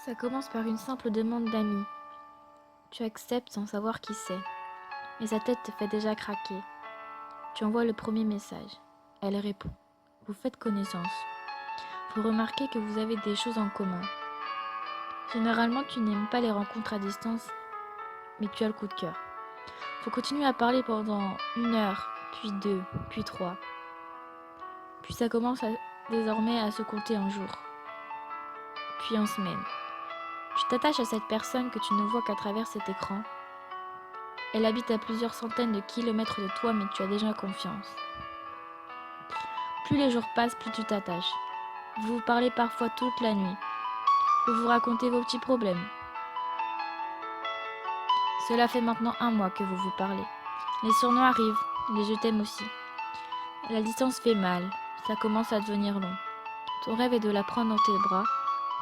Ça commence par une simple demande d'amis. Tu acceptes sans savoir qui c'est, mais sa tête te fait déjà craquer. Tu envoies le premier message. Elle répond. Vous faites connaissance. Vous remarquez que vous avez des choses en commun. Généralement, tu n'aimes pas les rencontres à distance, mais tu as le coup de cœur. Faut continuer à parler pendant 1 heure, puis 2, puis 3. Puis ça commence désormais à se compter en jours, puis en semaines. Tu t'attaches à cette personne que tu ne vois qu'à travers cet écran. Elle habite à plusieurs centaines de kilomètres de toi, mais tu as déjà confiance. Plus les jours passent, plus tu t'attaches. Vous vous parlez parfois toute la nuit. Vous vous racontez vos petits problèmes. Cela fait maintenant 1 mois que vous vous parlez. Les surnoms arrivent, les je t'aime aussi. La distance fait mal, ça commence à devenir long. Ton rêve est de la prendre dans tes bras,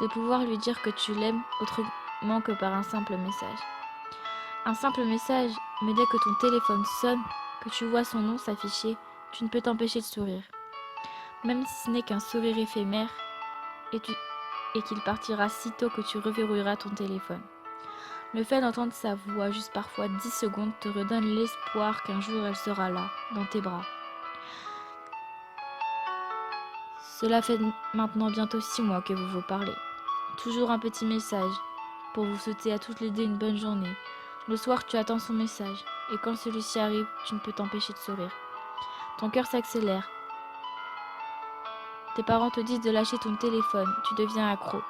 de pouvoir lui dire que tu l'aimes autrement que par un simple message. Un simple message, mais dès que ton téléphone sonne, que tu vois son nom s'afficher, tu ne peux t'empêcher de sourire. Même si ce n'est qu'un sourire éphémère, et qu'il partira si tôt que tu reverrouilleras ton téléphone. Le fait d'entendre sa voix juste parfois 10 secondes te redonne l'espoir qu'un jour elle sera là, dans tes bras. Cela fait maintenant bientôt 6 mois que vous vous parlez. Toujours un petit message, pour vous souhaiter à toutes les deux une bonne journée. Le soir, tu attends son message, et quand celui-ci arrive, tu ne peux t'empêcher de sourire. Ton cœur s'accélère. Tes parents te disent de lâcher ton téléphone, tu deviens accro.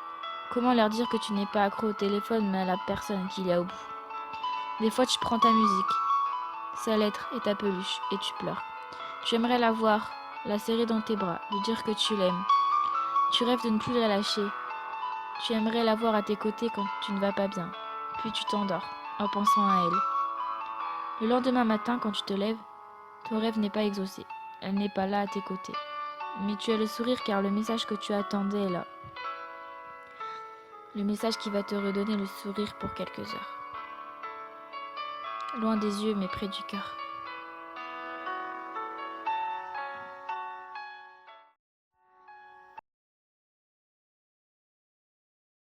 Comment leur dire que tu n'es pas accro au téléphone, mais à la personne qu'il y a au bout? Des fois, tu prends ta musique, sa lettre et ta peluche, et tu pleures. Tu aimerais la voir, la serrer dans tes bras, lui dire que tu l'aimes. Tu rêves de ne plus la lâcher. Tu aimerais la voir à tes côtés quand tu ne vas pas bien. Puis tu t'endors, en pensant à elle. Le lendemain matin, quand tu te lèves, ton rêve n'est pas exaucé. Elle n'est pas là à tes côtés. Mais tu as le sourire car le message que tu attendais est là. Le message qui va te redonner le sourire pour quelques heures. Loin des yeux mais près du cœur.